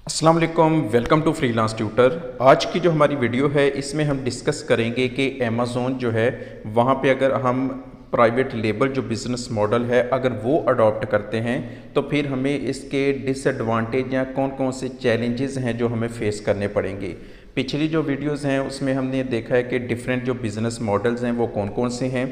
अस्सलाम वालेकुम, welcome to freelance tutor. आज की जो हमारी वीडियो है इसमें हम डिस्कस करेंगे कि अमेज़ॉन जो है वहाँ पे अगर हम प्राइवेट लेबल जो बिज़नेस मॉडल है अगर वो अडॉप्ट करते हैं तो फिर हमें इसके डिसएडवांटेज या कौन कौन से चैलेंजेस हैं जो हमें फेस करने पड़ेंगे। पिछली जो वीडियोस हैं उसमें हमने देखा है कि डिफरेंट जो बिज़नेस मॉडल्स हैं वो कौन कौन से हैं।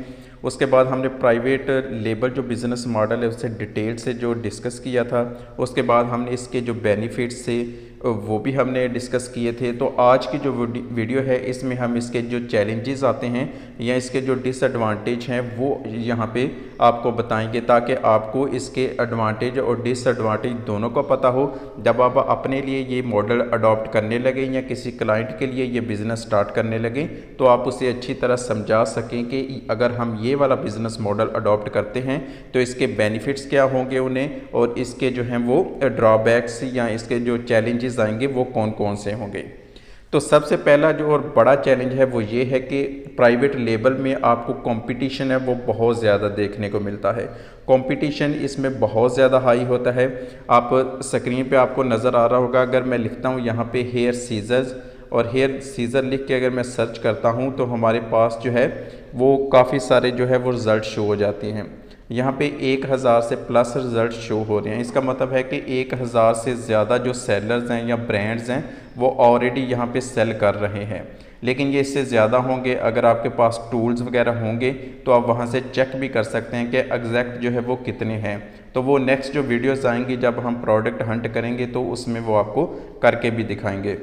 उसके बाद हमने प्राइवेट लेबल जो बिज़नेस मॉडल है उससे डिटेल से जो डिस्कस किया था। उसके बाद हमने इसके जो बेनिफिट्स थे वो भी हमने डिस्कस किए थे। तो आज की जो वीडियो है इसमें हम इसके जो चैलेंजेस आते हैं या इसके जो डिसएडवांटेज हैं वो यहाँ पे आपको बताएंगे ताकि आपको इसके एडवांटेज और डिसएडवांटेज दोनों को पता हो। जब आप अपने लिए ये मॉडल अडॉप्ट करने लगे या किसी क्लाइंट के लिए ये बिज़नेस स्टार्ट करने लगे तो आप उसे अच्छी तरह समझा सकें कि अगर हम ये वाला बिज़नेस मॉडल अडॉप्ट करते हैं तो इसके बेनिफिट्स क्या होंगे उन्हें, और इसके जो हैं वो ड्रॉबैक्स या इसके जो चैलेंजेस आएंगे वो कौन कौन से होंगे। तो सबसे पहला जो और बड़ा चैलेंज है वो ये है कि प्राइवेट लेबल में आपको कंपटीशन है वो बहुत ज़्यादा देखने को मिलता है। कंपटीशन इसमें बहुत ज़्यादा हाई होता है। आप स्क्रीन पे आपको नज़र आ रहा होगा, अगर मैं लिखता हूँ यहाँ पे हेयर सीजर्स और हेयर सीज़र लिख के अगर मैं सर्च करता हूँ तो हमारे पास जो है वो काफ़ी सारे जो है वो रिज़ल्ट शो हो जाते हैं। यहाँ पे 1000 से प्लस रिज़ल्ट शो हो रहे हैं। इसका मतलब है कि 1000 से ज़्यादा जो सेलर्स हैं या ब्रांड्स हैं वो ऑलरेडी यहाँ पे सेल कर रहे हैं। लेकिन ये इससे ज़्यादा होंगे। अगर आपके पास टूल्स वगैरह होंगे तो आप वहाँ से चेक भी कर सकते हैं कि एग्जैक्ट जो है वो कितने हैं। तो वो नेक्स्ट जो वीडियोज़ आएंगी जब हम प्रोडक्ट हंट करेंगे तो उसमें वो आपको करके भी दिखाएंगे।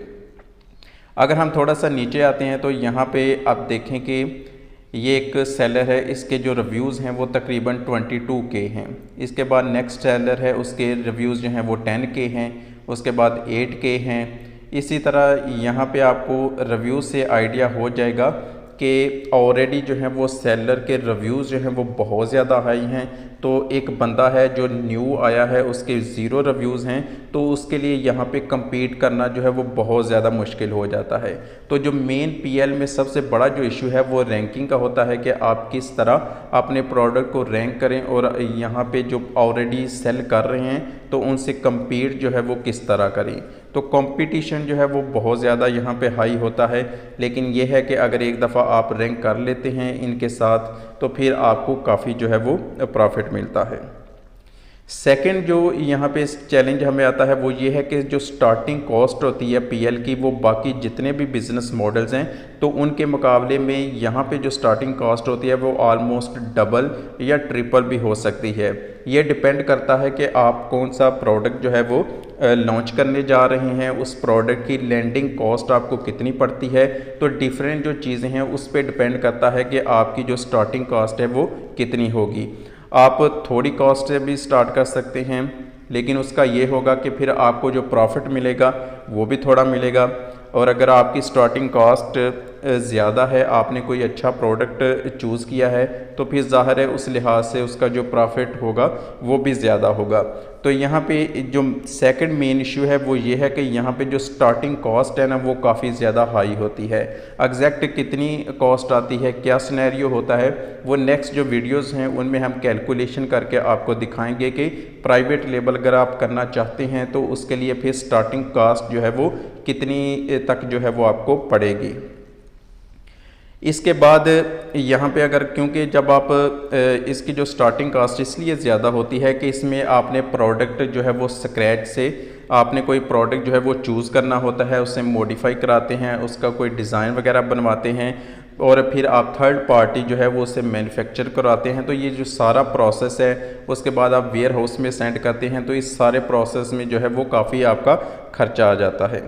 अगर हम थोड़ा सा नीचे आते हैं तो यहाँ पे आप देखें कि ये एक सेलर है, इसके जो रिव्यूज़ हैं वो तकरीबन 22K हैं। इसके बाद नेक्स्ट सेलर है, उसके रिव्यूज़ जो हैं वो 10K हैं। उसके बाद 8K हैं। इसी तरह यहाँ पे आपको रिव्यू से आइडिया हो जाएगा कि ऑलरेडी जो है वो सेलर के रिव्यूज़ जो हैं वो बहुत ज़्यादा हाई हैं। तो एक बंदा है जो न्यू आया है उसके ज़ीरो रिव्यूज़ हैं तो उसके लिए यहाँ पे compete करना जो है वो बहुत ज़्यादा मुश्किल हो जाता है। तो जो मेन PL में सबसे बड़ा जो इशू है वो रैंकिंग का होता है कि आप किस तरह अपने प्रोडक्ट को रैंक करें और यहाँ पे जो ऑलरेडी सेल कर रहे हैं तो उनसे compete जो है वो किस तरह करें। तो कंपटीशन जो है वो बहुत ज़्यादा यहाँ पे हाई होता है। लेकिन ये है कि अगर एक दफ़ा आप रैंक कर लेते हैं इनके साथ तो फिर आपको काफ़ी जो है वो प्रॉफिट मिलता है। सेकंड जो यहाँ पे चैलेंज हमें आता है वो ये है कि जो स्टार्टिंग कॉस्ट होती है PL की वो बाकी जितने भी बिज़नेस मॉडल्स हैं तो उनके मुकाबले में यहाँ पे जो स्टार्टिंग कॉस्ट होती है वो ऑलमोस्ट डबल या ट्रिपल भी हो सकती है। ये डिपेंड करता है कि आप कौन सा प्रोडक्ट जो है वो लॉन्च करने जा रहे हैं, उस प्रोडक्ट की लैंडिंग कॉस्ट आपको कितनी पड़ती है। तो डिफरेंट जो चीज़ें हैं उस पर डिपेंड करता है कि आपकी जो स्टार्टिंग कॉस्ट है वो कितनी होगी। आप थोड़ी कॉस्ट से भी स्टार्ट कर सकते हैं लेकिन उसका ये होगा कि फिर आपको जो प्रॉफिट मिलेगा वो भी थोड़ा मिलेगा। और अगर आपकी स्टार्टिंग कॉस्ट ज़्यादा है, आपने कोई अच्छा प्रोडक्ट चूज़ किया है तो फिर ज़ाहिर है उस लिहाज से उसका जो प्रॉफिट होगा वो भी ज़्यादा होगा। तो यहाँ पे जो सेकंड मेन इशू है वो ये है कि यहाँ पे जो स्टार्टिंग कॉस्ट है ना वो काफ़ी ज़्यादा हाई होती है। एग्जैक्ट कितनी कॉस्ट आती है, क्या सिनेरियो होता है, वो नेक्स्ट जो वीडियोज़ हैं उनमें हम कैलकुलेशन करके आपको दिखाएंगे कि प्राइवेट लेबल अगर आप करना चाहते हैं तो उसके लिए फिर स्टार्टिंग कॉस्ट जो है वो कितनी तक जो है वो आपको पड़ेगी। इसके बाद यहाँ पे अगर क्योंकि जब आप इसकी जो स्टार्टिंग कास्ट इसलिए ज़्यादा होती है कि इसमें आपने प्रोडक्ट जो है वो स्क्रैच से आपने कोई प्रोडक्ट जो है वो चूज़ करना होता है, उसे मॉडिफाई कराते हैं, उसका कोई डिज़ाइन वगैरह बनवाते हैं और फिर आप थर्ड पार्टी जो है वो उसे मैन्युफैक्चर कराते हैं। तो ये जो सारा प्रोसेस है उसके बाद आप वेयर हाउस में सेंड करते हैं तो इस सारे प्रोसेस में जो है वो काफ़ी आपका खर्चा आ जाता है।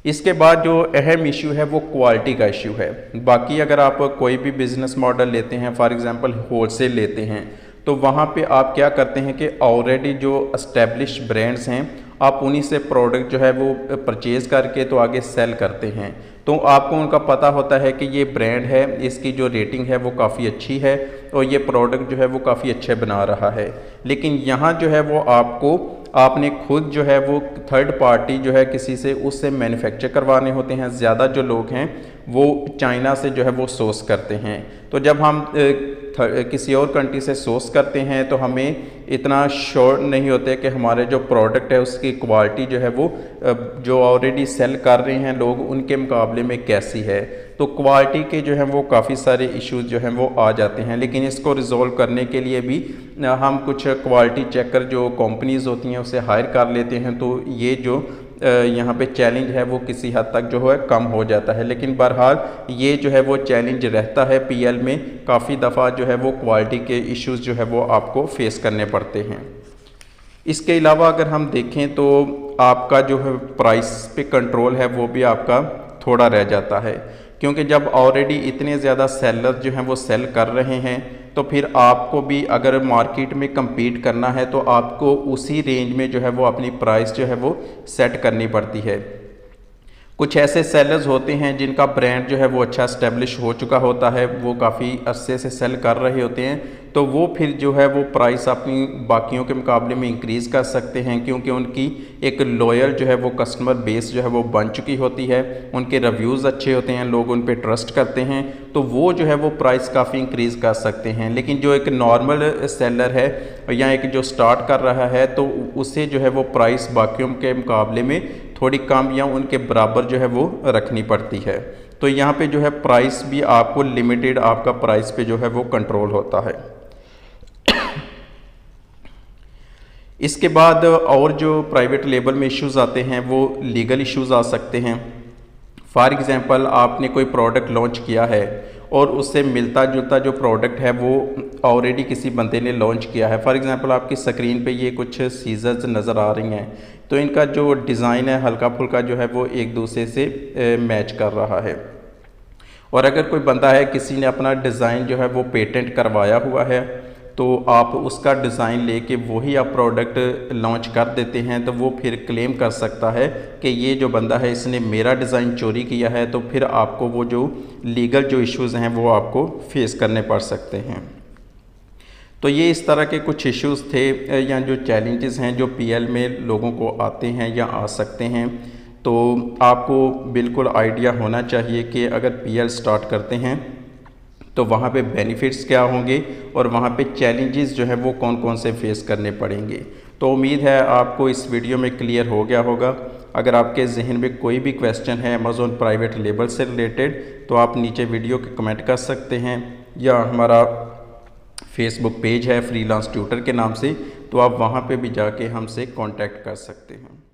इसके बाद जो अहम इशू है वो क्वालिटी का इशू है। बाकी अगर आप कोई भी बिज़नेस मॉडल लेते हैं, फॉर एग्जांपल होलसेल लेते हैं, तो वहाँ पे आप क्या करते हैं कि ऑलरेडी जो एस्टेब्लिश ब्रांड्स हैं आप उन्हीं से प्रोडक्ट जो है वो परचेज़ करके तो आगे सेल करते हैं। तो आपको उनका पता होता है कि ये ब्रांड है, इसकी जो रेटिंग है वो काफ़ी अच्छी है और ये प्रोडक्ट जो है वो काफ़ी अच्छे बना रहा है। लेकिन यहाँ जो है वो आपने खुद जो है वो थर्ड पार्टी जो है किसी से उससे मैन्युफैक्चर करवाने होते हैं। ज़्यादा जो लोग हैं वो चाइना से जो है वो सोर्स करते हैं। तो जब हम किसी और कंट्री से सोर्स करते हैं तो हमें इतना श्योर नहीं होते कि हमारे जो प्रोडक्ट है उसकी क्वालिटी जो है वो जो ऑलरेडी सेल कर रहे हैं लोग उनके मुकाबले में कैसी है। तो क्वालिटी के जो हैं वो काफ़ी सारे इश्यूज जो हैं वो आ जाते हैं, लेकिन इसको रिजॉल्व करने के लिए भी हम कुछ क्वालिटी चेकर जो कंपनीज़ होती हैं उसे हायर कर लेते हैं। तो ये जो यहाँ पे चैलेंज है वो किसी हद तक जो है कम हो जाता है, लेकिन बहरहाल ये जो है वो चैलेंज रहता है। पीएल में काफ़ी दफ़ा जो है वो क्वालिटी के इश्यूज जो है वो आपको फेस करने पड़ते हैं। इसके अलावा अगर हम देखें तो आपका जो है प्राइस पे कंट्रोल है वो भी आपका थोड़ा रह जाता है, क्योंकि जब ऑलरेडी इतने ज़्यादा सेलर जो हैं वो सेल कर रहे हैं तो फिर आपको भी अगर मार्केट में compete करना है तो आपको उसी रेंज में जो है वो अपनी प्राइस जो है वो सेट करनी पड़ती है। कुछ ऐसे सेलर्स होते हैं जिनका ब्रांड जो है वो अच्छा इस्टेब्लिश हो चुका होता है, वो काफ़ी अरसे से सेल कर रहे होते हैं, तो वो फिर जो है वो प्राइस अपनी बाकियों के मुकाबले में इंक्रीज़ कर सकते हैं, क्योंकि उनकी एक लॉयल जो है वो कस्टमर बेस जो है वो बन चुकी होती है, उनके रिव्यूज़ अच्छे होते हैं, लोग उन पे ट्रस्ट करते हैं, तो वो जो है वो प्राइस काफ़ी इंक्रीज़ कर सकते हैं। लेकिन जो एक नॉर्मल सेलर है या एक जो स्टार्ट कर रहा है तो उसे जो है वो प्राइस बाकियों के मुकाबले में थोड़ी कम या उनके बराबर जो है वो रखनी पड़ती है। तो यहाँ पे जो है प्राइस भी आपको लिमिटेड आपका प्राइस पे जो है वो कंट्रोल होता है। इसके बाद और जो प्राइवेट लेबल में इश्यूज़ आते हैं वो लीगल इश्यूज़ आ सकते हैं। फॉर एग्ज़ाम्पल आपने कोई प्रोडक्ट लॉन्च किया है और उससे मिलता जुलता जो प्रोडक्ट है वो ऑलरेडी किसी बंदे ने लॉन्च किया है। फॉर एग्ज़ाम्पल आपकी स्क्रीन पे ये कुछ सीजर्स नज़र आ रही हैं, तो इनका जो डिज़ाइन है हल्का फुल्का जो है वो एक दूसरे से मैच कर रहा है, और अगर कोई बंदा है किसी ने अपना डिज़ाइन जो है वो पेटेंट करवाया हुआ है तो आप उसका डिज़ाइन लेके वही आप प्रोडक्ट लॉन्च कर देते हैं, तो वो फिर क्लेम कर सकता है कि ये जो बंदा है इसने मेरा डिज़ाइन चोरी किया है, तो फिर आपको वो जो लीगल जो इश्यूज़ हैं वो आपको फेस करने पड़ सकते हैं। तो ये इस तरह के कुछ इश्यूज़ थे या जो चैलेंजेस हैं जो पीएल में लोगों को आते हैं या आ सकते हैं। तो आपको बिल्कुल आइडिया होना चाहिए कि अगर पीएल स्टार्ट करते हैं तो वहाँ पे बेनिफिट्स क्या होंगे और वहाँ पे चैलेंजेस जो है वो कौन कौन से फेस करने पड़ेंगे। तो उम्मीद है आपको इस वीडियो में क्लियर हो गया होगा। अगर आपके जहन में कोई भी क्वेश्चन है अमेज़ॉन प्राइवेट लेबल से रिलेटेड तो आप नीचे वीडियो के कमेंट कर सकते हैं, या हमारा फेसबुक पेज है फ्रीलांस ट्यूटर के नाम से, तो आप वहाँ पे भी जाके हमसे कांटेक्ट कर सकते हैं।